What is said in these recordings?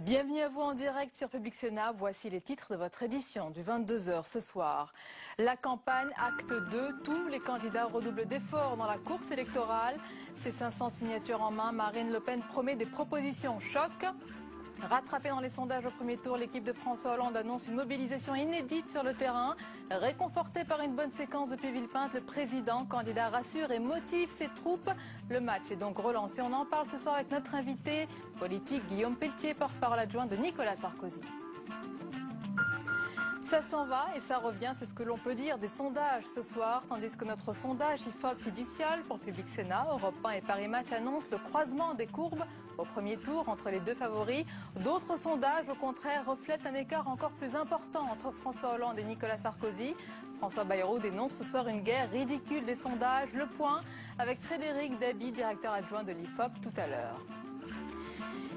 Bienvenue à vous en direct sur Public Sénat. Voici les titres de votre édition du 22h ce soir. La campagne, acte 2, tous les candidats redoublent d'efforts dans la course électorale. Ces 500 signatures en main, Marine Le Pen promet des propositions choc. Rattrapée dans les sondages au premier tour, l'équipe de François Hollande annonce une mobilisation inédite sur le terrain. Réconforté par une bonne séquence depuis Villepinte, le président candidat rassure et motive ses troupes. Le match est donc relancé. On en parle ce soir avec notre invité politique Guillaume Pelletier, porte-parole adjoint de Nicolas Sarkozy. Ça s'en va et ça revient, c'est ce que l'on peut dire des sondages ce soir, tandis que notre sondage IFOP fiducial pour Public Sénat, Europe 1 et Paris Match annonce le croisement des courbes au premier tour entre les deux favoris. D'autres sondages, au contraire, reflètent un écart encore plus important entre François Hollande et Nicolas Sarkozy. François Bayrou dénonce ce soir une guerre ridicule des sondages. Le point avec Frédéric Dabi, directeur adjoint de l'IFOP, tout à l'heure.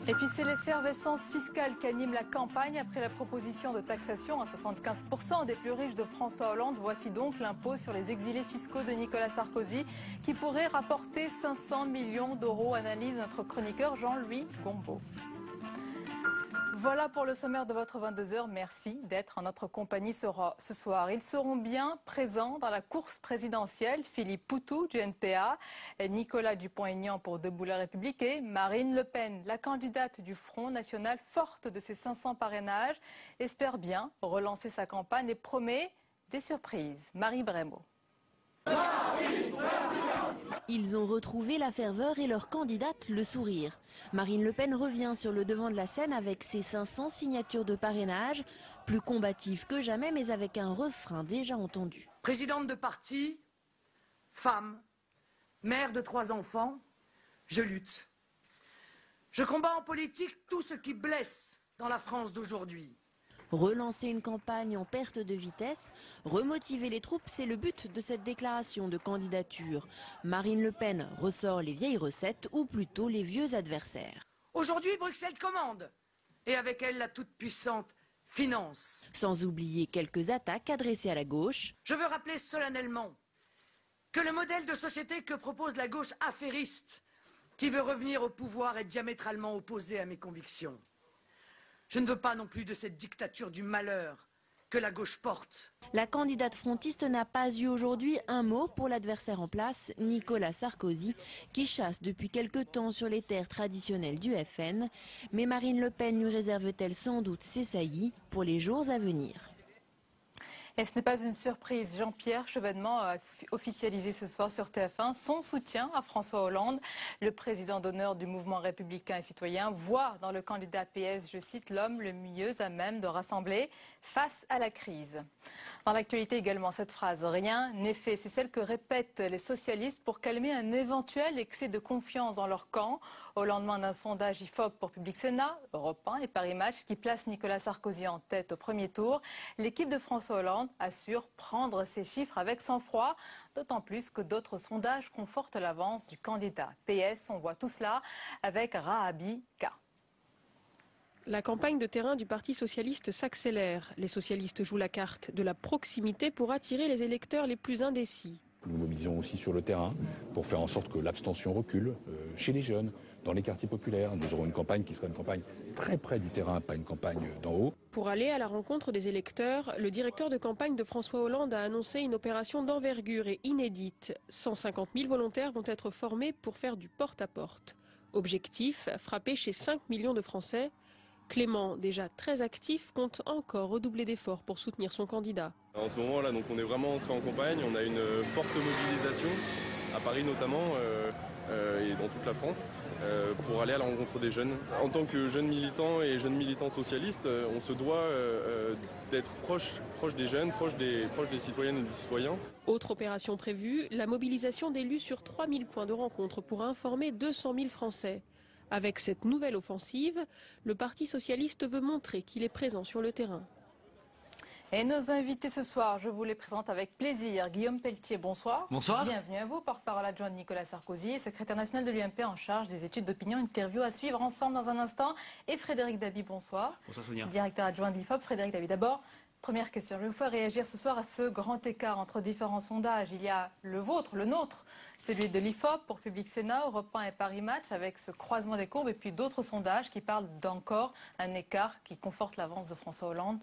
Et puis c'est l'effervescence fiscale qui anime la campagne après la proposition de taxation à 75% des plus riches de François Hollande. Voici donc l'impôt sur les exilés fiscaux de Nicolas Sarkozy qui pourrait rapporter 500 millions d'euros, analyse notre chroniqueur Jean-Louis Gombaud. Voilà pour le sommaire de votre 22h. Merci d'être en notre compagnie ce soir. Ils seront bien présents dans la course présidentielle. Philippe Poutou du NPA, Nicolas Dupont-Aignan pour Debout la République et Marine Le Pen, la candidate du Front National, forte de ses 500 parrainages, espère bien relancer sa campagne et promet des surprises. Marie Brémaud. Ils ont retrouvé la ferveur et leur candidate le sourire. Marine Le Pen revient sur le devant de la scène avec ses 500 signatures de parrainage, plus combative que jamais mais avec un refrain déjà entendu. Présidente de parti, femme, mère de 3 enfants, je lutte. Je combats en politique tout ce qui blesse dans la France d'aujourd'hui. Relancer une campagne en perte de vitesse, remotiver les troupes, c'est le but de cette déclaration de candidature. Marine Le Pen ressort les vieilles recettes, ou plutôt les vieux adversaires. Aujourd'hui, Bruxelles commande, et avec elle la toute-puissante finance. Sans oublier quelques attaques adressées à la gauche. Je veux rappeler solennellement que le modèle de société que propose la gauche affairiste, qui veut revenir au pouvoir, est diamétralement opposé à mes convictions. Je ne veux pas non plus de cette dictature du malheur que la gauche porte. La candidate frontiste n'a pas eu aujourd'hui un mot pour l'adversaire en place, Nicolas Sarkozy, qui chasse depuis quelque temps sur les terres traditionnelles du FN. Mais Marine Le Pen lui réserve-t-elle sans doute ses saillies pour les jours à venir? Et ce n'est pas une surprise. Jean-Pierre Chevènement a officialisé ce soir sur TF1 son soutien à François Hollande. Le président d'honneur du mouvement républicain et citoyen voit dans le candidat PS, je cite, l'homme le mieux à même de rassembler face à la crise. Dans l'actualité également, cette phrase, rien n'est fait. C'est celle que répètent les socialistes pour calmer un éventuel excès de confiance dans leur camp. Au lendemain d'un sondage IFOP pour Public Sénat, Europe 1 et Paris Match qui place Nicolas Sarkozy en tête au premier tour, l'équipe de François Hollande assure prendre ces chiffres avec sang-froid, d'autant plus que d'autres sondages confortent l'avance du candidat. PS, on voit tout cela avec Rahabi K. La campagne de terrain du Parti socialiste s'accélère. Les socialistes jouent la carte de la proximité pour attirer les électeurs les plus indécis. Nous mobilisons aussi sur le terrain pour faire en sorte que l'abstention recule chez les jeunes, dans les quartiers populaires. Nous aurons une campagne qui sera une campagne très près du terrain, pas une campagne d'en haut. Pour aller à la rencontre des électeurs, le directeur de campagne de François Hollande a annoncé une opération d'envergure et inédite. 150 000 volontaires vont être formés pour faire du porte-à-porte. Objectif, frapper chez 5 millions de Français. Clément, déjà très actif, compte encore redoubler d'efforts pour soutenir son candidat. En ce moment-là, donc on est vraiment entré en campagne, on a une forte mobilisation, à Paris notamment, et dans toute la France, pour aller à la rencontre des jeunes. En tant que jeunes militants et jeunes militantes socialistes, on se doit d'être proche des jeunes, proche des citoyennes et des citoyens. Autre opération prévue, la mobilisation d'élus sur 3000 points de rencontre pour informer 200 000 Français. Avec cette nouvelle offensive, le Parti socialiste veut montrer qu'il est présent sur le terrain. Et nos invités ce soir, je vous les présente avec plaisir. Guillaume Pelletier, bonsoir. Bonsoir. Bienvenue à vous, porte-parole adjoint de Nicolas Sarkozy et secrétaire national de l'UMP en charge des études d'opinion. Interview à suivre ensemble dans un instant. Et Frédéric Dabi, bonsoir. Bonsoir Sonia. Directeur adjoint de l'IFOP. Frédéric Dabi, d'abord, Première question, je vais vous faire réagir ce soir à ce grand écart entre différents sondages. Il y a le vôtre, le nôtre, celui de l'IFOP pour Public Sénat, Europe 1 et Paris Match, avec ce croisement des courbes, et puis d'autres sondages qui parlent d'encore un écart qui conforte l'avance de François Hollande.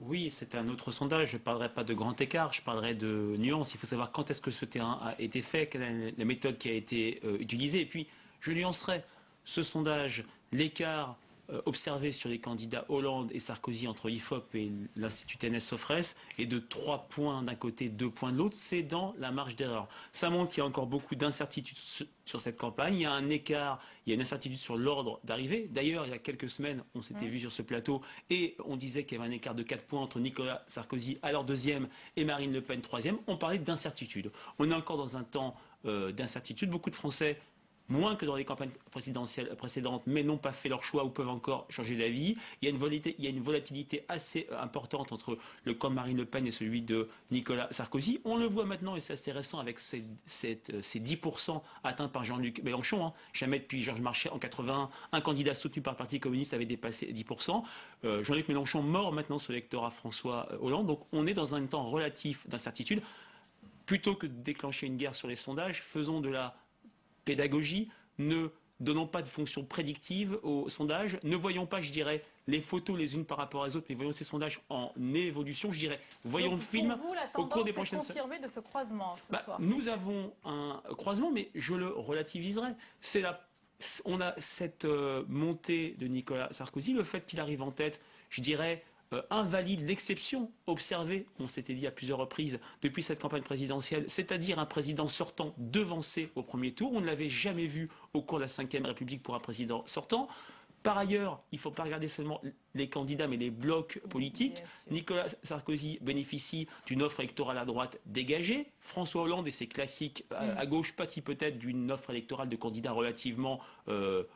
Oui, c'est un autre sondage. Je ne parlerai pas de grand écart, je parlerai de nuances. Il faut savoir quand est-ce que ce terrain a été fait, quelle est la méthode qui a été utilisée. Et puis, je nuancerai ce sondage, l'écart observé sur les candidats Hollande et Sarkozy entre l'IFOP et l'Institut TNS-Sofres est de 3 points d'un côté, 2 points de l'autre. C'est dans la marge d'erreur. Ça montre qu'il y a encore beaucoup d'incertitudes sur cette campagne. Il y a un écart, il y a une incertitude sur l'ordre d'arrivée. D'ailleurs, il y a quelques semaines, on s'était vu sur ce plateau et on disait qu'il y avait un écart de 4 points entre Nicolas Sarkozy, alors deuxième, et Marine Le Pen, troisième. On parlait d'incertitude. On est encore dans un temps d'incertitude. Beaucoup de Français, moins que dans les campagnes présidentielles précédentes, mais n'ont pas fait leur choix ou peuvent encore changer d'avis. Il y a une volatilité assez importante entre le camp de Marine Le Pen et celui de Nicolas Sarkozy. On le voit maintenant, et c'est assez récent, avec ces 10% atteints par Jean-Luc Mélenchon. Jamais depuis Georges Marchais en 81, un candidat soutenu par le Parti communiste avait dépassé 10%. Jean-Luc Mélenchon mord maintenant ce l'électorat François Hollande. Donc on est dans un temps relatif d'incertitude. Plutôt que de déclencher une guerre sur les sondages, faisons de la pédagogie, ne donnons pas de fonction prédictive aux sondages, ne voyons pas, je dirais, les photos les unes par rapport aux autres, mais voyons ces sondages en évolution, je dirais, voyons le film au cours des prochaines semaines. Confirmé de ce croisement ce soir. Nous avons un croisement, mais je le relativiserai. On a cette montée de Nicolas Sarkozy, le fait qu'il arrive en tête, je dirais, invalide l'exception observée, on s'était dit à plusieurs reprises depuis cette campagne présidentielle, c'est-à-dire un président sortant devancé au premier tour. On ne l'avait jamais vu au cours de la Ve République pour un président sortant. Par ailleurs, il ne faut pas regarder seulement les candidats, mais les blocs politiques. Nicolas Sarkozy bénéficie d'une offre électorale à droite dégagée. François Hollande et ses classiques à gauche pâtit peut-être d'une offre électorale de candidats relativement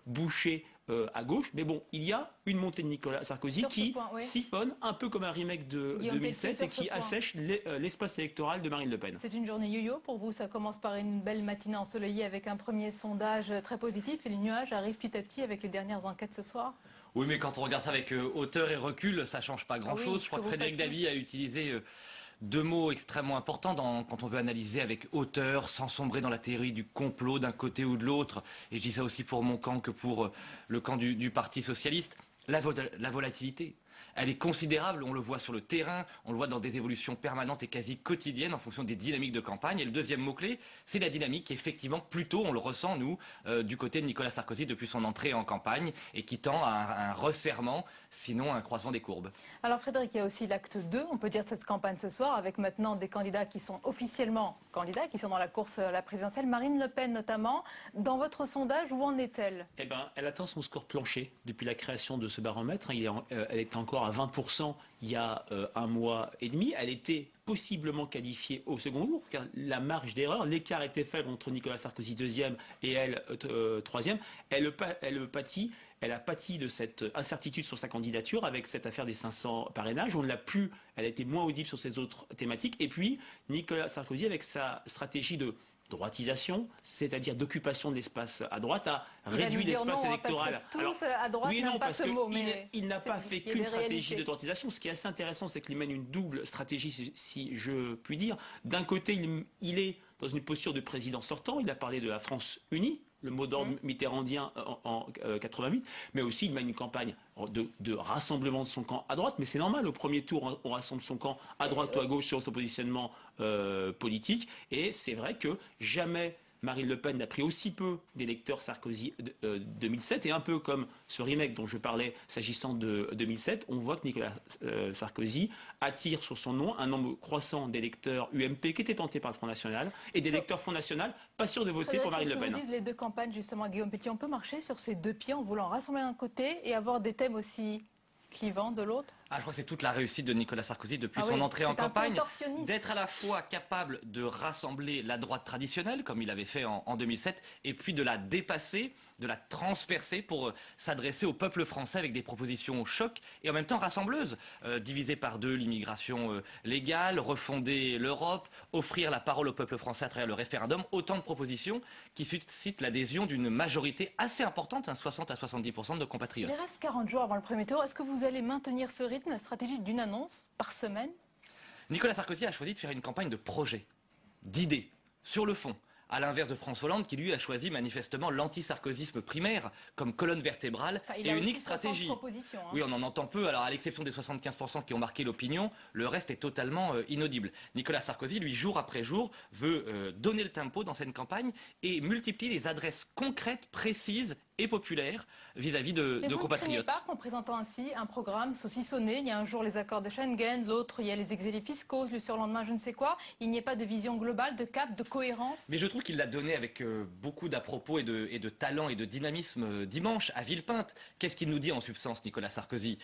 bouchée à gauche. Mais bon, il y a une montée de Nicolas Sarkozy qui siphonne, un peu comme un remake de 2007, et qui assèche l'espace électoral de Marine Le Pen. C'est une journée yo-yo pour vous. Ça commence par une belle matinée ensoleillée avec un premier sondage très positif, et les nuages arrivent petit à petit avec les dernières enquêtes ce soir. Oui, mais quand on regarde ça avec hauteur et recul, ça change pas grand-chose. Je crois que Frédéric Dabi a utilisé deux mots extrêmement importants quand on veut analyser avec hauteur, sans sombrer dans la théorie du complot d'un côté ou de l'autre. Et je dis ça aussi pour mon camp que pour le camp du Parti socialiste. La volatilité. Elle est considérable, on le voit sur le terrain, on le voit dans des évolutions permanentes et quasi quotidiennes en fonction des dynamiques de campagne. Et le deuxième mot-clé, c'est la dynamique qui effectivement, plutôt on le ressent nous, du côté de Nicolas Sarkozy depuis son entrée en campagne et qui tend à un resserrement, sinon un croisement des courbes. Alors Frédéric, il y a aussi l'acte 2, on peut dire, de cette campagne ce soir, avec maintenant des candidats qui sont officiellement candidats, qui sont dans la course à la présidentielle, Marine Le Pen notamment. Dans votre sondage, où en est-elle? Eh ben, elle atteint son score plancher depuis la création de ce baromètre. Elle est encore à 20% il y a un mois et demi. Elle était possiblement qualifiée au second tour, car la marge d'erreur, l'écart était faible entre Nicolas Sarkozy deuxième et elle troisième. Elle a pâti de cette incertitude sur sa candidature avec cette affaire des 500 parrainages. On ne l'a plus, elle a été moins audible sur ces autres thématiques. Et puis, Nicolas Sarkozy, avec sa stratégie de droitisation, c'est-à-dire d'occupation de l'espace à droite, a réduit l'espace électoral. Alors, à droite, oui, non, parce qu'il n'a pas fait qu'une stratégie de droitisation. Ce qui est assez intéressant, c'est qu'il mène une double stratégie, si je puis dire. D'un côté, il est dans une posture de président sortant. Il a parlé de la France unie, le mot d'ordre mitterrandien en 88, mais aussi il mène une campagne de rassemblement de son camp à droite. Mais c'est normal, au premier tour, on rassemble son camp à droite ou à gauche sur son positionnement politique. Et c'est vrai que jamais Marine Le Pen n'a pris aussi peu d'électeurs Sarkozy 2007, et un peu comme ce remake dont je parlais s'agissant de 2007, on voit que Nicolas Sarkozy attire sur son nom un nombre croissant d'électeurs UMP qui étaient tentés par le Front National et d'électeurs Front National pas sûrs de voter pour Marine Le Pen. Vous disent les deux campagnes, justement, Guillaume Pelletier, on peut marcher sur ces deux pieds en voulant rassembler d'un côté et avoir des thèmes aussi clivants de l'autre? Je crois que c'est toute la réussite de Nicolas Sarkozy depuis son entrée en campagne, d'être à la fois capable de rassembler la droite traditionnelle, comme il avait fait en 2007, et puis de la dépasser, de la transpercer pour s'adresser au peuple français avec des propositions choc et en même temps rassembleuses. Diviser par deux l'immigration légale, refonder l'Europe, offrir la parole au peuple français à travers le référendum, autant de propositions qui suscitent l'adhésion d'une majorité assez importante, 60 à 70% de nos compatriotes. Il reste 40 jours avant le premier tour. Est-ce que vous allez maintenir ce rythme rythme, la stratégie d'une annonce par semaine? Nicolas Sarkozy a choisi de faire une campagne de projets, d'idées, sur le fond. À l'inverse de François Hollande, qui lui a choisi manifestement l'anti-sarkozysme primaire comme colonne vertébrale et unique stratégie. Oui, on en entend peu. Alors, à l'exception des 75% qui ont marqué l'opinion, le reste est totalement inaudible. Nicolas Sarkozy, lui, jour après jour, veut donner le tempo dans cette campagne et multiplie les adresses concrètes, précises et populaires vis-à-vis de nos compatriotes. Vous ne craignez pas qu'en présentant ainsi un programme saucissonné, il y a un jour les accords de Schengen, l'autre il y a les exilés fiscaux, le surlendemain je ne sais quoi, il n'y ait pas de vision globale, de cap, de cohérence? Mais je trouve qu'il l'a donné avec beaucoup d'à-propos et de talent et de dynamisme dimanche à Villepinte. Qu'est-ce qu'il nous dit en substance, Nicolas Sarkozy?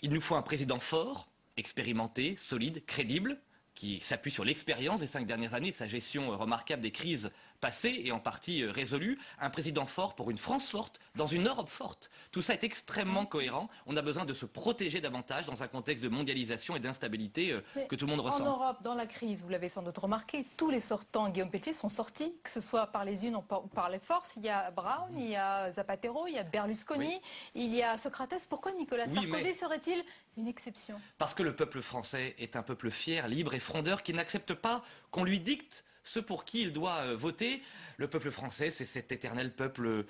Il nous faut un président fort, expérimenté, solide, crédible, qui s'appuie sur l'expérience des 5 dernières années, sa gestion remarquable des crises passées et en partie résolue, un président fort pour une France forte, dans une Europe forte. Tout ça est extrêmement cohérent. On a besoin de se protéger davantage dans un contexte de mondialisation et d'instabilité que tout le monde ressent. En Europe, dans la crise, vous l'avez sans doute remarqué, tous les sortants, Guillaume Pelletier, sont sortis, que ce soit par les unes ou par les forces. Il y a Brown, il y a Zapatero, il y a Berlusconi, il y a Socrates. Pourquoi Nicolas Sarkozy serait-il une exception? Parce que le peuple français est un peuple fier, libre et frondeur qui n'accepte pas qu'on lui dicte ce pour qui il doit voter. Le peuple français, c'est cet éternel peuple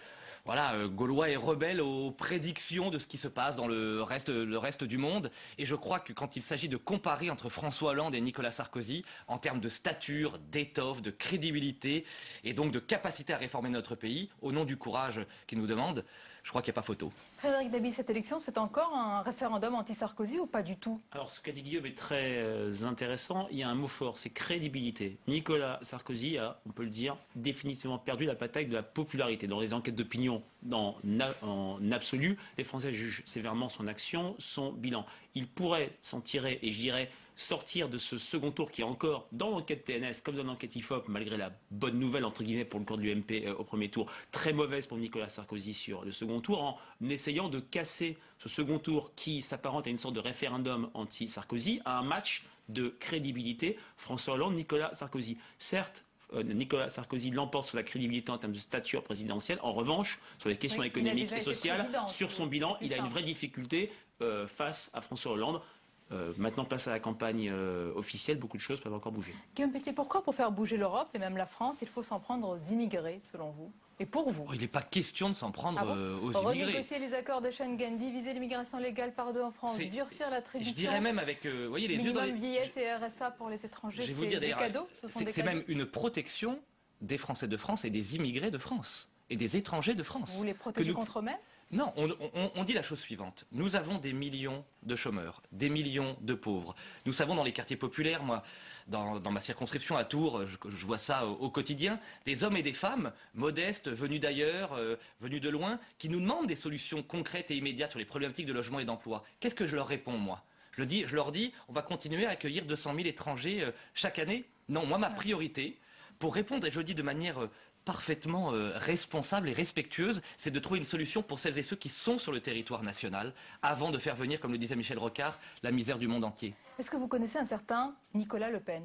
gaulois et rebelle aux prédictions de ce qui se passe dans le reste du monde. Et je crois que quand il s'agit de comparer entre François Hollande et Nicolas Sarkozy, en termes de stature, d'étoffe, de crédibilité, et donc de capacité à réformer notre pays, au nom du courage qu'il nous demande, je crois qu'il n'y a pas photo. Frédéric Dabi, cette élection, c'est encore un référendum anti-Sarkozy ou pas du tout? Alors, ce qu'a dit Guillaume est très intéressant. Il y a un mot fort, c'est crédibilité. Nicolas Sarkozy a, on peut le dire, définitivement perdu la bataille de la popularité. Dans les enquêtes d'opinion, en absolu, les Français jugent sévèrement son action, son bilan. Il pourrait s'en tirer, et je dirais sortir de ce second tour qui est encore dans l'enquête TNS comme dans l'enquête IFOP, malgré la bonne nouvelle entre guillemets pour le camp de l'UMP au premier tour, très mauvaise pour Nicolas Sarkozy sur le second tour, en essayant de casser ce second tour qui s'apparente à une sorte de référendum anti-Sarkozy, à un match de crédibilité François Hollande-Nicolas Sarkozy. Certes, Nicolas Sarkozy l'emporte sur la crédibilité en termes de stature présidentielle. En revanche, sur les questions économiques et sociales, sur son bilan, il a une vraie difficulté face à François Hollande. Maintenant, place à la campagne officielle, beaucoup de choses peuvent encore bouger. Guillaume Pelletier, pourquoi pour faire bouger l'Europe et même la France, il faut s'en prendre aux immigrés, selon vous? Et pour vous? Il n'est pas question de s'en prendre aux immigrés. Renégocier les accords de Schengen, diviser l'immigration légale par 2 en France, durcir l'attribution. Je dirais même avec, voyez, les yeux dans les... vieillesse et RSA pour les étrangers, c'est des cadeaux, ce sont des cadeaux. C'est même une protection des Français de France et des immigrés de France et des étrangers de France. Vous les protégez contre eux-mêmes? Non, on dit la chose suivante. Nous avons des millions de chômeurs, des millions de pauvres. Nous savons dans les quartiers populaires, moi, dans ma circonscription à Tours, je vois ça au quotidien, des hommes et des femmes modestes, venus d'ailleurs, venus de loin, qui nous demandent des solutions concrètes et immédiates sur les problématiques de logement et d'emploi. Qu'est-ce que je leur réponds, moi? Je leur dis, on va continuer à accueillir 200 000 étrangers chaque année? Non, moi, ma priorité, pour répondre, et je le dis de manière parfaitement responsable et respectueuse, c'est de trouver une solution pour celles et ceux qui sont sur le territoire national, avant de faire venir, comme le disait Michel Rocard, la misère du monde entier. Est-ce que vous connaissez un certain Nicolas Le Pen?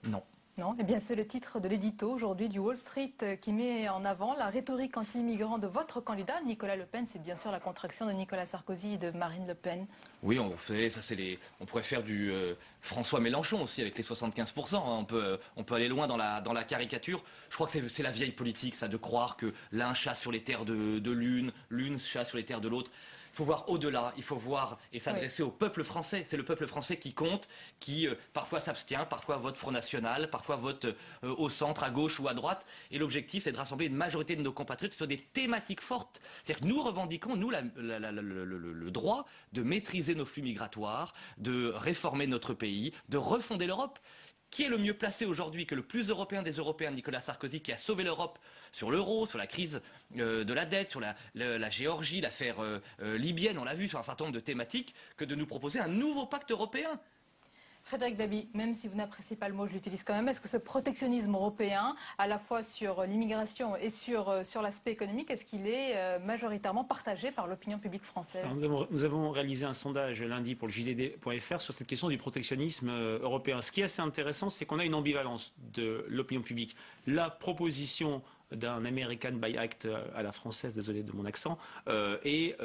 Non. Non, eh bien c'est le titre de l'édito aujourd'hui du Wall Street qui met en avant la rhétorique anti-immigrant de votre candidat. Nicolas Le Pen, c'est bien sûr la contraction de Nicolas Sarkozy et de Marine Le Pen. Oui, on pourrait faire du François Mélenchon aussi avec les 75%. Hein. On peut aller loin dans la caricature. Je crois que c'est la vieille politique, ça, de croire que l'un chasse sur les terres de l'une chasse sur les terres de l'autre. Il faut voir au-delà, il faut voir et s'adresser au peuple français. C'est le peuple français qui compte, qui parfois s'abstient, parfois vote Front National, parfois vote au centre, à gauche ou à droite. Et l'objectif, c'est de rassembler une majorité de nos compatriotes sur des thématiques fortes. C'est-à-dire que nous revendiquons, nous, le droit de maîtriser nos flux migratoires, de réformer notre pays, de refonder l'Europe. Qui est le mieux placé aujourd'hui que le plus européen des Européens, Nicolas Sarkozy, qui a sauvé l'Europe sur l'euro, sur la crise de la dette, sur la Géorgie, l'affaire libyenne, on l'a vu sur un certain nombre de thématiques, que de nous proposer un nouveau pacte européen? Frédéric Dabi, même si vous n'appréciez pas le mot, je l'utilise quand même, est-ce que ce protectionnisme européen, à la fois sur l'immigration et sur l'aspect économique, est-ce qu'il est majoritairement partagé par l'opinion publique française? Alors, nous avons réalisé un sondage lundi pour le JDD.fr sur cette question du protectionnisme européen. Ce qui est assez intéressant, c'est qu'on a une ambivalence de l'opinion publique. La proposition d'un American Buy Act à la française, désolé de mon accent, est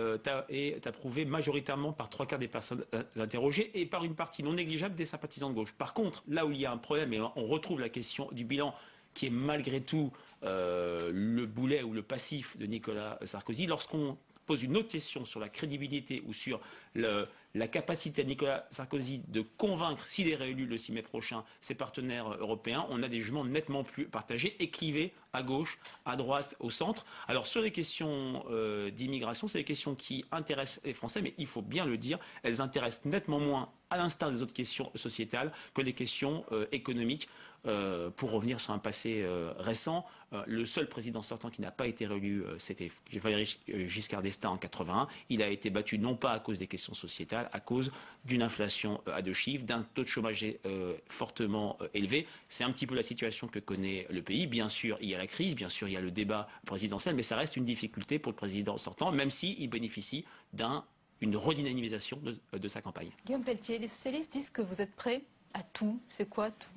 approuvé majoritairement par 3/4 des personnes interrogées et par une partie non négligeable des sympathisants de gauche. Par contre, là où il y a un problème, et on retrouve la question du bilan, qui est malgré tout le boulet ou le passif de Nicolas Sarkozy, lorsqu'on pose une autre question sur la crédibilité ou sur la capacité de Nicolas Sarkozy de convaincre, s'il est réélu le 6 mai prochain, ses partenaires européens, on a des jugements nettement plus partagés et clivés à gauche, à droite, au centre. Alors sur les questions d'immigration, c'est des questions qui intéressent les Français, mais il faut bien le dire, elles intéressent nettement moins, à l'instar des autres questions sociétales, que les questions économiques. Pour revenir sur un passé récent, le seul président sortant qui n'a pas été réélu, c'était Valéry Giscard d'Estaing en 81. Il a été battu non pas à cause des questions sociétales, à cause d'une inflation à 2 chiffres, d'un taux de chômage fortement élevé. C'est un petit peu la situation que connaît le pays. Bien sûr, il y a la crise, bien sûr, il y a le débat présidentiel, mais ça reste une difficulté pour le président sortant, même s'il bénéficie d'une redynamisation de sa campagne. Guillaume Pelletier, les socialistes disent que vous êtes prêts à tout. C'est quoi tout ?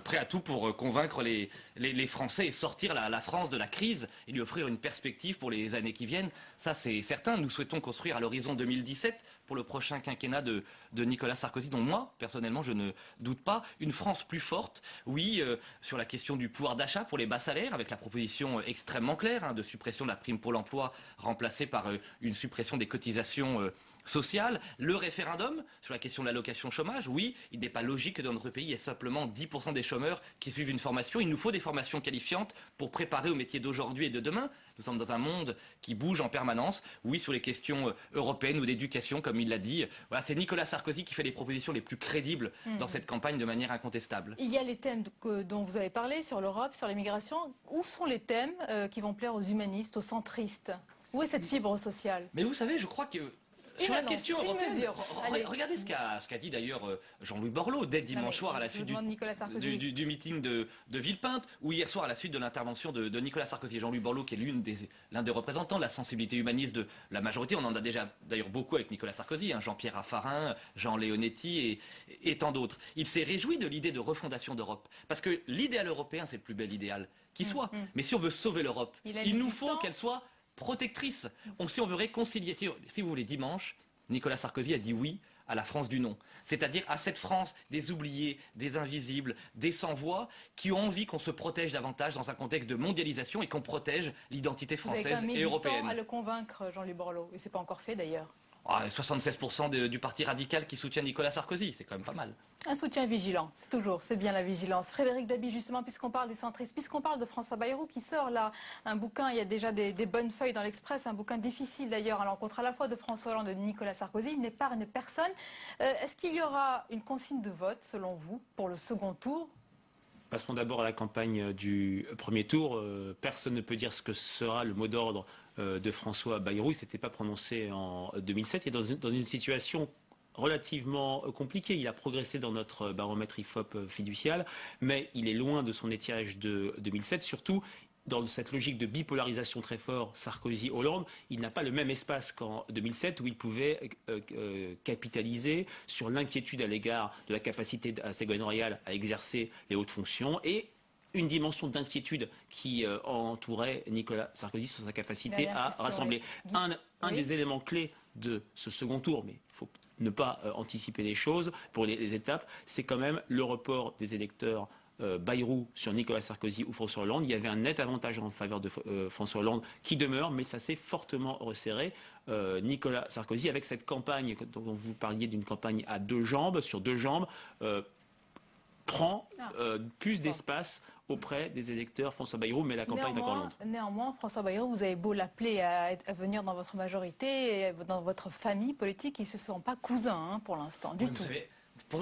Prêt à tout pour convaincre les Français et sortir la France de la crise et lui offrir une perspective pour les années qui viennent. Ça, c'est certain. Nous souhaitons construire à l'horizon 2017, pour le prochain quinquennat de Nicolas Sarkozy, dont moi, personnellement, je ne doute pas, une France plus forte. Oui, sur la question du pouvoir d'achat pour les bas salaires, avec la proposition extrêmement claire de suppression de la prime Pôle emploi remplacée par une suppression des cotisations sociale, le référendum sur la question de l'allocation chômage. Oui, il n'est pas logique que dans notre pays, il y ait simplement 10% des chômeurs qui suivent une formation. Il nous faut des formations qualifiantes pour préparer aux métiers d'aujourd'hui et de demain. Nous sommes dans un monde qui bouge en permanence. Oui, sur les questions européennes ou d'éducation, comme il l'a dit. Voilà, c'est Nicolas Sarkozy qui fait les propositions les plus crédibles dans cette campagne de manière incontestable. Il y a les thèmes dont vous avez parlé sur l'Europe, sur l'immigration. Où sont les thèmes qui vont plaire aux humanistes, aux centristes? Où est cette fibre sociale? Mais vous savez, je crois que sur la question européenne, regardez ce qu'a dit d'ailleurs Jean-Louis Borloo dès dimanche soir à la suite du meeting de Villepinte, ou hier soir à la suite de l'intervention de Nicolas Sarkozy. Et Jean-Louis Borloo, qui est l'un des représentants de la sensibilité humaniste de la majorité. On en a déjà d'ailleurs beaucoup avec Nicolas Sarkozy, Jean-Pierre Raffarin, Jean Leonetti et tant d'autres. Il s'est réjoui de l'idée de refondation d'Europe. Parce que l'idéal européen, c'est le plus bel idéal qui soit. Mais si on veut sauver l'Europe, il nous faut qu'elle soit protectrice. Si on veut réconcilier, si vous voulez, dimanche, Nicolas Sarkozy a dit oui à la France du non. C'est-à-dire à cette France des oubliés, des invisibles, des sans-voix, qui ont envie qu'on se protège davantage dans un contexte de mondialisation et qu'on protège l'identité française et européenne. Vous avez quand même mis du temps à le convaincre, Jean-Louis Borloo, et c'est pas encore fait d'ailleurs. 76% du parti radical qui soutient Nicolas Sarkozy, c'est quand même pas mal. Un soutien vigilant, c'est bien la vigilance. Frédéric Dabi, justement, puisqu'on parle des centristes, puisqu'on parle de François Bayrou qui sort là un bouquin, il y a déjà des bonnes feuilles dans l'Express, un bouquin difficile d'ailleurs à l'encontre à la fois de François Hollande et de Nicolas Sarkozy, il n'épargne personne. Est-ce qu'il y aura une consigne de vote, selon vous, pour le second tour ? Passons d'abord à la campagne du premier tour. Personne ne peut dire ce que sera le mot d'ordre de François Bayrou. Il ne s'était pas prononcé en 2007. Il est dans une situation relativement compliquée. Il a progressé dans notre baromètre IFOP fiducial, mais il est loin de son étiage de 2007. Surtout, dans cette logique de bipolarisation très fort Sarkozy-Hollande, il n'a pas le même espace qu'en 2007 où il pouvait capitaliser sur l'inquiétude à l'égard de la capacité à Ségolène Royal à exercer les hautes fonctions et une dimension d'inquiétude qui entourait Nicolas Sarkozy sur sa capacité à rassembler. Un des éléments clés de ce second tour, mais il faut ne pas anticiper les choses pour les étapes, c'est quand même le report des électeurs Bayrou sur Nicolas Sarkozy ou François Hollande. Il y avait un net avantage en faveur de François Hollande qui demeure, mais ça s'est fortement resserré. Nicolas Sarkozy, avec cette campagne dont vous parliez, d'une campagne à deux jambes, sur deux jambes, prend plus d'espace auprès des électeurs François Bayrou, mais la campagne est encore longue. Néanmoins, François Bayrou, vous avez beau l'appeler à venir dans votre majorité, et dans votre famille politique, ils ne se sont pas cousins pour l'instant, du tout.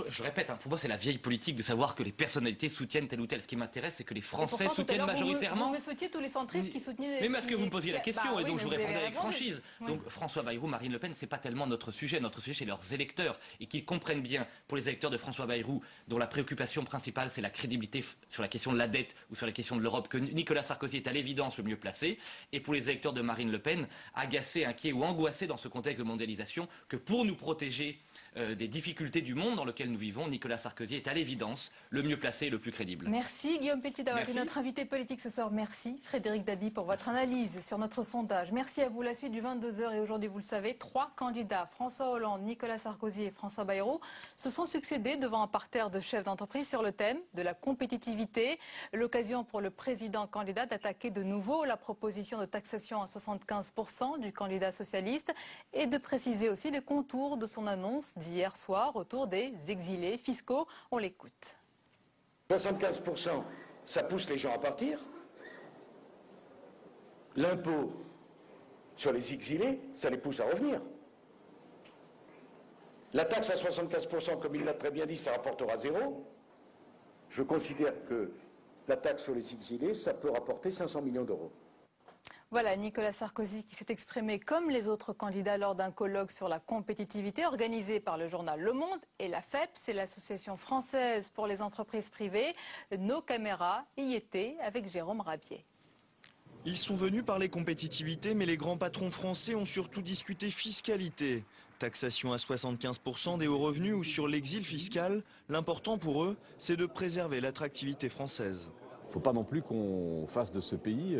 Je répète, pour moi c'est la vieille politique de savoir que les personnalités soutiennent tel ou tel. Ce qui m'intéresse, c'est que les Français soutiennent majoritairement. Vous me soutiez tous les centristes qui soutenaient. Mais parce que vous me posiez la question et donc je vous répondais avec franchise. Donc François Bayrou, Marine Le Pen, c'est pas tellement notre sujet. Notre sujet, c'est leurs électeurs et qu'ils comprennent bien, pour les électeurs de François Bayrou, dont la préoccupation principale c'est la crédibilité sur la question de la dette ou sur la question de l'Europe, que Nicolas Sarkozy est à l'évidence le mieux placé. Et pour les électeurs de Marine Le Pen, agacés, inquiets ou angoissés dans ce contexte de mondialisation, que pour nous protéger des difficultés du monde dans lequel nous vivons, Nicolas Sarkozy est à l'évidence le mieux placé et le plus crédible. Merci Guillaume Pelletier d'avoir été notre invité politique ce soir. Merci Frédéric Dabi pour votre analyse sur notre sondage. Merci à vous. La suite du 22h et aujourd'hui, vous le savez, 3 candidats, François Hollande, Nicolas Sarkozy et François Bayrou, se sont succédés devant un parterre de chefs d'entreprise sur le thème de la compétitivité. L'occasion pour le président candidat d'attaquer de nouveau la proposition de taxation à 75% du candidat socialiste et de préciser aussi les contours de son annonce d'hier soir autour des exilés fiscaux. On l'écoute. 75%, ça pousse les gens à partir. L'impôt sur les exilés, ça les pousse à revenir. La taxe à 75%, comme il l'a très bien dit, ça rapportera 0. Je considère que la taxe sur les exilés, ça peut rapporter 500 millions d'euros. Voilà Nicolas Sarkozy qui s'est exprimé comme les autres candidats lors d'un colloque sur la compétitivité organisé par le journal Le Monde et la FEP, c'est l'association française pour les entreprises privées. Nos caméras y étaient avec Jérôme Rabier. Ils sont venus parler compétitivité, mais les grands patrons français ont surtout discuté fiscalité. Taxation à 75% des hauts revenus ou sur l'exil fiscal, l'important pour eux, c'est de préserver l'attractivité française. Il ne faut pas non plus qu'on fasse de ce pays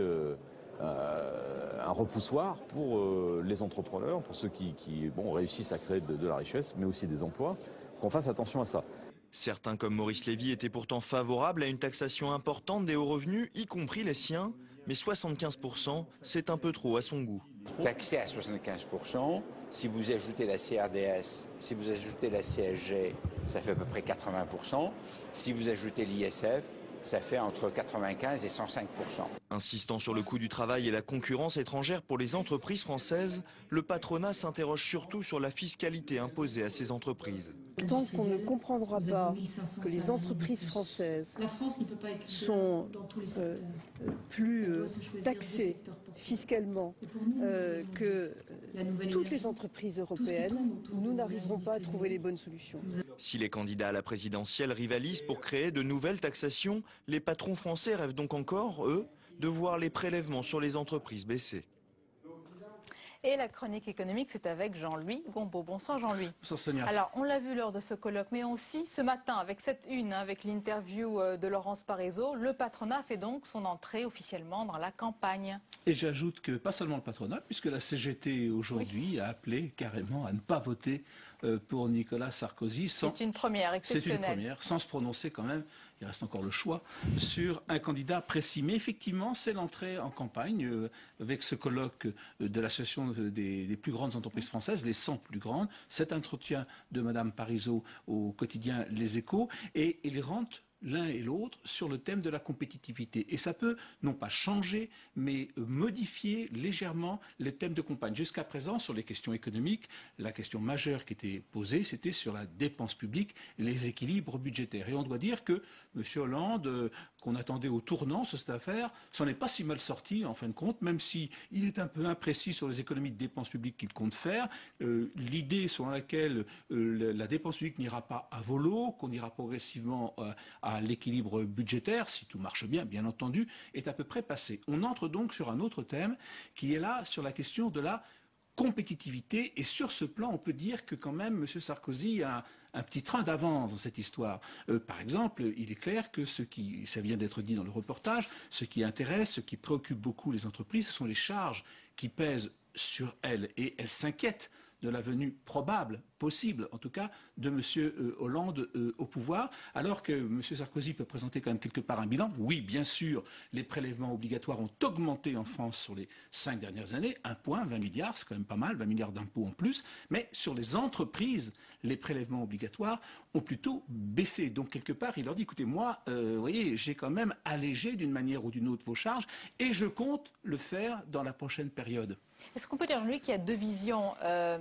un repoussoir pour les entrepreneurs, pour ceux qui réussissent à créer de la richesse, mais aussi des emplois, qu'on fasse attention à ça. Certains comme Maurice Lévy étaient pourtant favorables à une taxation importante des hauts revenus, y compris les siens, mais 75%, c'est un peu trop à son goût. Taxer à 75%, si vous ajoutez la CRDS, si vous ajoutez la CSG, ça fait à peu près 80%. Si vous ajoutez l'ISF, ça fait entre 95 et 105%. Insistant sur le coût du travail et la concurrence étrangère pour les entreprises françaises, le patronat s'interroge surtout sur la fiscalité imposée à ces entreprises. Tant qu'on ne comprendra pas que les entreprises françaises sont plus taxées fiscalement que toutes les entreprises européennes, nous n'arriverons pas à trouver les bonnes solutions. Si les candidats à la présidentielle rivalisent pour créer de nouvelles taxations, les patrons français rêvent donc encore, eux, de voir les prélèvements sur les entreprises baisser. Et la chronique économique, c'est avec Jean-Louis Gombaud. Bonsoir Jean-Louis. Bonsoir Sonia. Alors, on l'a vu lors de ce colloque, mais aussi ce matin, avec cette une, avec l'interview de Laurence Parisot, le patronat fait donc son entrée officiellement dans la campagne. Et j'ajoute que pas seulement le patronat, puisque la CGT aujourd'hui a appelé carrément à ne pas voter pour Nicolas Sarkozy. C'est une première exceptionnelle. C'est une première, sans se prononcer quand même, il reste encore le choix, sur un candidat précis. Mais effectivement, c'est l'entrée en campagne avec ce colloque de l'association des plus grandes entreprises françaises, les 100 plus grandes, cet entretien de Madame Parisot au quotidien Les Échos, et ils rentrent l'un et l'autre sur le thème de la compétitivité. Et ça peut non pas changer, mais modifier légèrement les thèmes de campagne. Jusqu'à présent, sur les questions économiques, la question majeure qui était posée, c'était sur la dépense publique, les équilibres budgétaires. Et on doit dire que M. Hollande, qu'on attendait au tournant sur cette affaire, s'en est pas si mal sorti en fin de compte, même s'il est un peu imprécis sur les économies de dépenses publiques qu'il compte faire. L'idée selon laquelle la dépense publique n'ira pas à volo, qu'on ira progressivement à l'équilibre budgétaire, si tout marche bien, bien entendu, est à peu près passé. On entre donc sur un autre thème qui est là sur la question de la compétitivité. Et sur ce plan, on peut dire que quand même M. Sarkozy a un petit train d'avance dans cette histoire. Par exemple, il est clair que ça vient d'être dit dans le reportage, ce qui intéresse, ce qui préoccupe beaucoup les entreprises, ce sont les charges qui pèsent sur elles. Et elles s'inquiètent de la venue probable, possible en tout cas, de M. Hollande au pouvoir, alors que M. Sarkozy peut présenter quand même quelque part un bilan. Oui, bien sûr, les prélèvements obligatoires ont augmenté en France sur les 5 dernières années, 1 point, 20 milliards, c'est quand même pas mal, 20 milliards d'impôts en plus, mais sur les entreprises, les prélèvements obligatoires ont plutôt baissé. Donc quelque part, il leur dit, écoutez, moi, vous voyez, j'ai quand même allégé d'une manière ou d'une autre vos charges, et je compte le faire dans la prochaine période. Est-ce qu'on peut dire, lui, qu'il y a deux visions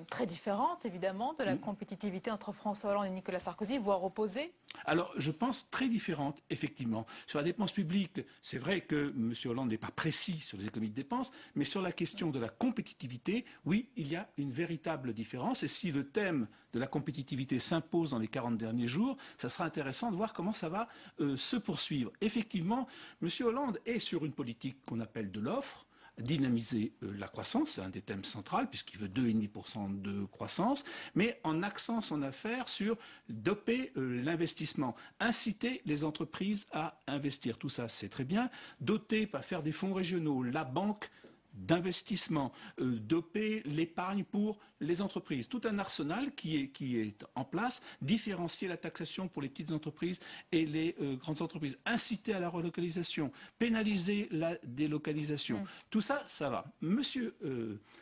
très différentes, évidemment, de la compétitivité entre François Hollande et Nicolas Sarkozy, voire opposées? Alors, je pense très différentes, effectivement. Sur la dépense publique, c'est vrai que M. Hollande n'est pas précis sur les économies de dépenses, mais sur la question de la compétitivité, oui, il y a une véritable différence. Et si le thème de la compétitivité s'impose dans les 40 derniers jours, ça sera intéressant de voir comment ça va se poursuivre. Effectivement, M. Hollande est sur une politique qu'on appelle de l'offre, dynamiser la croissance, c'est un des thèmes centraux, puisqu'il veut 2,5% de croissance, mais en axant son affaire sur doper l'investissement, inciter les entreprises à investir. Tout ça, c'est très bien. Doter, pas faire des fonds régionaux, la banque d'investissement, doper l'épargne pour les entreprises. Tout un arsenal qui est en place, différencier la taxation pour les petites entreprises et les grandes entreprises, inciter à la relocalisation, pénaliser la délocalisation. Tout ça, ça va. Monsieur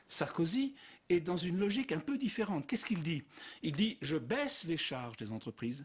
Sarkozy est dans une logique un peu différente. Qu'est-ce qu'il dit? Il dit, je baisse les charges des entreprises.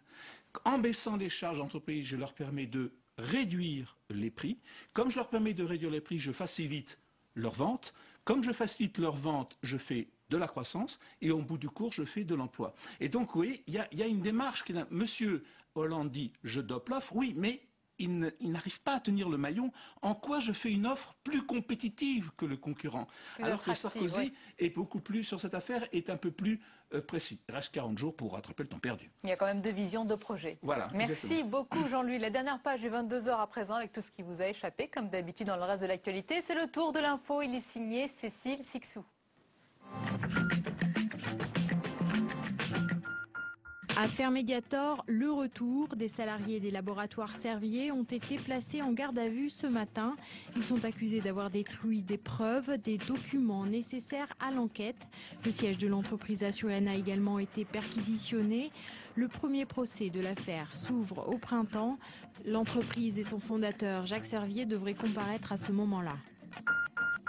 En baissant les charges d'entreprises, je leur permets de réduire les prix. Comme je leur permets de réduire les prix, je facilite leur vente. Comme je facilite leur vente, je fais de la croissance et au bout du cours, je fais de l'emploi. Et donc, oui, il y a une démarche qui est... Monsieur Hollande dit, je dope l'offre, oui, mais il n'arrive pas à tenir le maillon. En quoi je fais une offre plus compétitive que le concurrent? Alors que Sarkozy est beaucoup plus, sur cette affaire, est un peu plus précis. Il reste 40 jours pour rattraper le temps perdu. Il y a quand même 2 visions, 2 projets. Voilà. Merci beaucoup Jean-Louis. La dernière page est 22h à présent avec tout ce qui vous a échappé. Comme d'habitude dans le reste de l'actualité, c'est le tour de l'info. Il est signé Cécile Sixou. Affaire Mediator, le retour des salariés des laboratoires Servier ont été placés en garde à vue ce matin. Ils sont accusés d'avoir détruit des preuves, des documents nécessaires à l'enquête. Le siège de l'entreprise Assurène a également été perquisitionné. Le premier procès de l'affaire s'ouvre au printemps. L'entreprise et son fondateur Jacques Servier devraient comparaître à ce moment-là.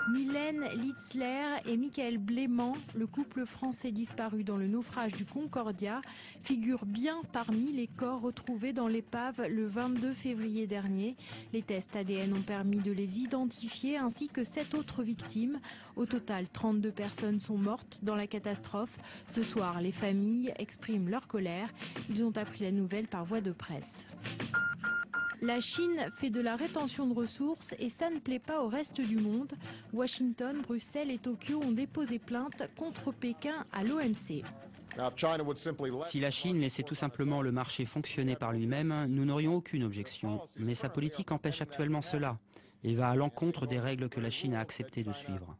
Mylène Litzler et Michael Blément, le couple français disparu dans le naufrage du Concordia, figurent bien parmi les corps retrouvés dans l'épave le 22 février dernier. Les tests ADN ont permis de les identifier ainsi que 7 autres victimes. Au total, 32 personnes sont mortes dans la catastrophe. Ce soir, les familles expriment leur colère. Ils ont appris la nouvelle par voie de presse. La Chine fait de la rétention de ressources et ça ne plaît pas au reste du monde. Washington, Bruxelles et Tokyo ont déposé plainte contre Pékin à l'OMC. Si la Chine laissait tout simplement le marché fonctionner par lui-même, nous n'aurions aucune objection. Mais sa politique empêche actuellement cela et va à l'encontre des règles que la Chine a accepté de suivre.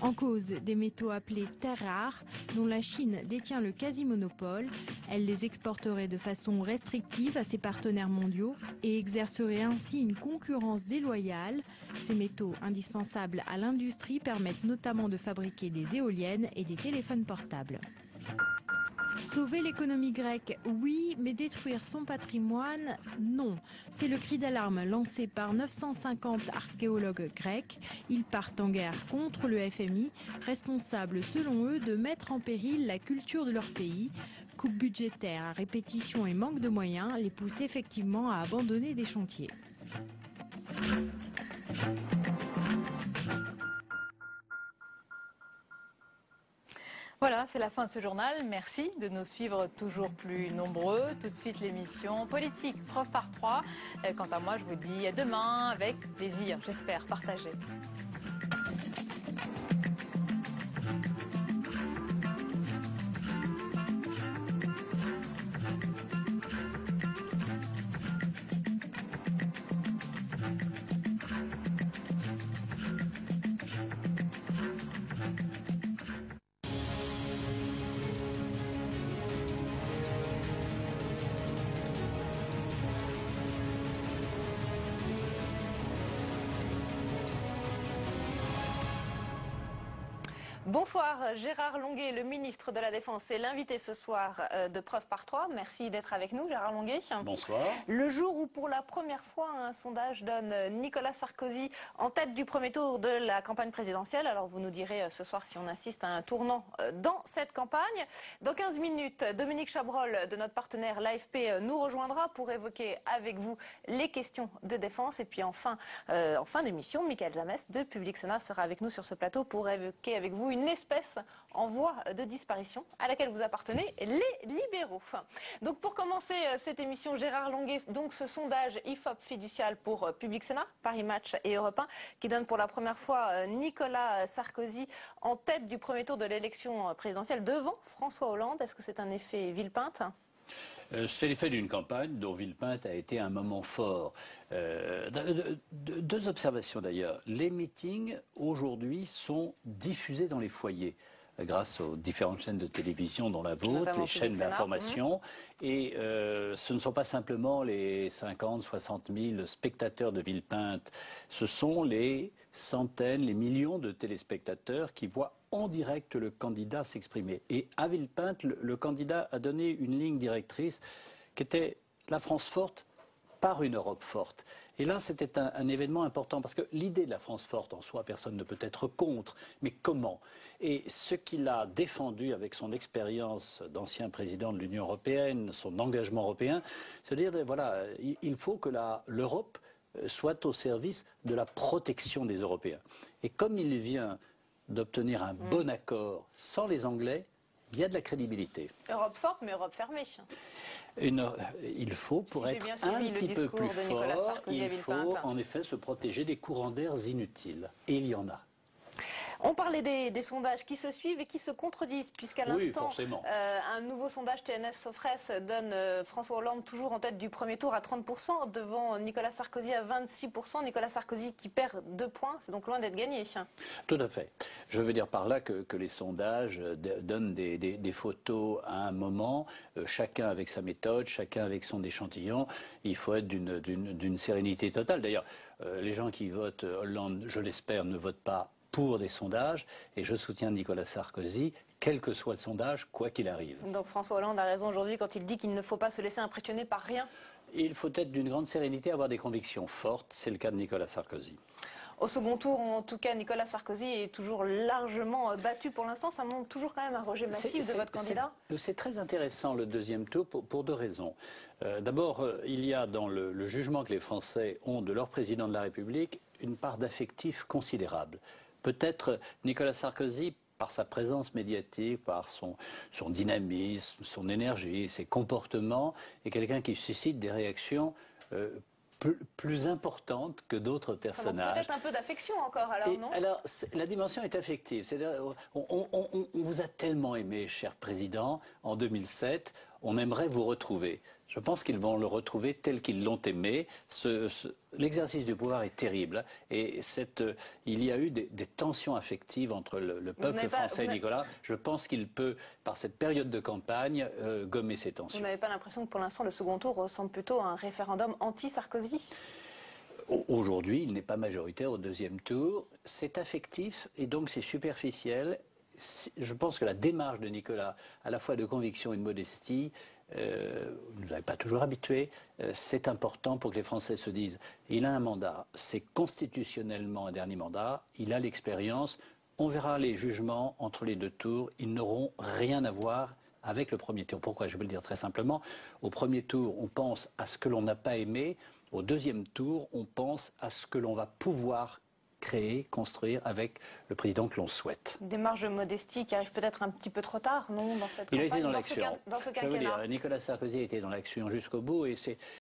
En cause des métaux appelés terres rares, dont la Chine détient le quasi-monopole. Elle les exporterait de façon restrictive à ses partenaires mondiaux et exercerait ainsi une concurrence déloyale. Ces métaux indispensables à l'industrie permettent notamment de fabriquer des éoliennes et des téléphones portables. Sauver l'économie grecque, oui, mais détruire son patrimoine, non. C'est le cri d'alarme lancé par 950 archéologues grecs. Ils partent en guerre contre le FMI, responsable selon eux de mettre en péril la culture de leur pays. Coupes budgétaires à répétition et manque de moyens les poussent effectivement à abandonner des chantiers. Voilà, c'est la fin de ce journal. Merci de nous suivre toujours plus nombreux. Tout de suite, l'émission politique, preuve par 3. Quant à moi, je vous dis à demain avec plaisir, j'espère, partager. Bonsoir, Gérard Longuet, le ministre de la Défense, est l'invité ce soir de Preuve par 3. Merci d'être avec nous, Gérard Longuet. Bonsoir. Le jour où, pour la première fois, un sondage donne Nicolas Sarkozy en tête du premier tour de la campagne présidentielle. Alors vous nous direz ce soir si on assiste à un tournant dans cette campagne. Dans 15 minutes, Dominique Chabrol, de notre partenaire l'AFP, nous rejoindra pour évoquer avec vous les questions de défense. Et puis en fin d'émission, Michael Zamès de Public Sénat sera avec nous sur ce plateau pour évoquer avec vous une espèce en voie de disparition à laquelle vous appartenez, les libéraux. Donc pour commencer cette émission, Gérard Longuet, donc ce sondage IFOP fiducial pour Public Sénat, Paris Match et Europe 1, qui donne pour la première fois Nicolas Sarkozy en tête du premier tour de l'élection présidentielle devant François Hollande. Est-ce que c'est un effet Villepinte ? C'est l'effet d'une campagne dont Villepinte a été un moment fort. Deux observations d'ailleurs. Les meetings aujourd'hui sont diffusés dans les foyers grâce aux différentes chaînes de télévision dont la vôtre, les chaînes d'information. Et ce ne sont pas simplement les 50, 60 000 spectateurs de Villepinte, ce sont les centaines, les millions de téléspectateurs qui voient en direct le candidat s'exprimer. Et à Villepinte, le candidat a donné une ligne directrice qui était la France forte par une Europe forte. Et là, c'était un événement important, parce que l'idée de la France forte en soi, personne ne peut être contre, mais comment? Et ce qu'il a défendu avec son expérience d'ancien président de l'Union européenne, son engagement européen, c'est-à-dire, voilà, il faut que l'Europe soit au service de la protection des Européens. Et comme il vient d'obtenir un bon accord sans les Anglais, il y a de la crédibilité. Europe forte, mais Europe fermée. Il faut, pour être un petit peu plus fort, il faut en effet se protéger des courants d'air inutiles. Et il y en a. On parlait des sondages qui se suivent et qui se contredisent, puisqu'à l'instant, un nouveau sondage TNS-Sofres donne François Hollande toujours en tête du premier tour à 30%, devant Nicolas Sarkozy à 26%. Nicolas Sarkozy qui perd 2 points, c'est donc loin d'être gagné. Tout à fait. Je veux dire par là que les sondages donnent des photos à un moment, chacun avec sa méthode, chacun avec son échantillon. Il faut être d'une sérénité totale. D'ailleurs, les gens qui votent Hollande, je l'espère, ne votent pas pour des sondages, et je soutiens Nicolas Sarkozy, quel que soit le sondage, quoi qu'il arrive. Donc François Hollande a raison aujourd'hui quand il dit qu'il ne faut pas se laisser impressionner par rien. Il faut être d'une grande sérénité, avoir des convictions fortes, c'est le cas de Nicolas Sarkozy. Au second tour, en tout cas, Nicolas Sarkozy est toujours largement battu pour l'instant. Ça montre toujours quand même un rejet massif de votre candidat. C'est très intéressant le deuxième tour pour 2 raisons. D'abord, il y a dans le jugement que les Français ont de leur président de la République une part d'affectif considérable. Peut-être Nicolas Sarkozy, par sa présence médiatique, par son dynamisme, son énergie, ses comportements, est quelqu'un qui suscite des réactions plus importantes que d'autres personnages. Peut-être un peu d'affection encore, alors, non? Alors, la dimension est affective. C'est-à-dire, on vous a tellement aimé, cher président, en 2007, on aimerait vous retrouver. Je pense qu'ils vont le retrouver tel qu'ils l'ont aimé. L'exercice du pouvoir est terrible. Et il y a eu des tensions affectives entre le peuple français et Nicolas. Je pense qu'il peut, par cette période de campagne, gommer ces tensions. Vous n'avez pas l'impression que pour l'instant, le second tour ressemble plutôt à un référendum anti-Sarkozy? Aujourd'hui, il n'est pas majoritaire au deuxième tour. C'est affectif et donc c'est superficiel. Je pense que la démarche de Nicolas, à la fois de conviction et de modestie, vous n'avez pas toujours habitué, c'est important pour que les Français se disent il a un mandat, c'est constitutionnellement un dernier mandat, il a l'expérience, on verra les jugements entre les 2 tours, ils n'auront rien à voir avec le premier tour. Pourquoi? Je vais le dire très simplement. Au premier tour, on pense à ce que l'on n'a pas aimé, au deuxième tour, on pense à ce que l'on va pouvoir créer, construire avec le président que l'on souhaite. Une démarche de modestie qui arrive peut-être un petit peu trop tard, non, dans cette campagne? Il a été dans l'action. Dans ce Je veux dire, quinquennat. Nicolas Sarkozy a été dans l'action jusqu'au bout et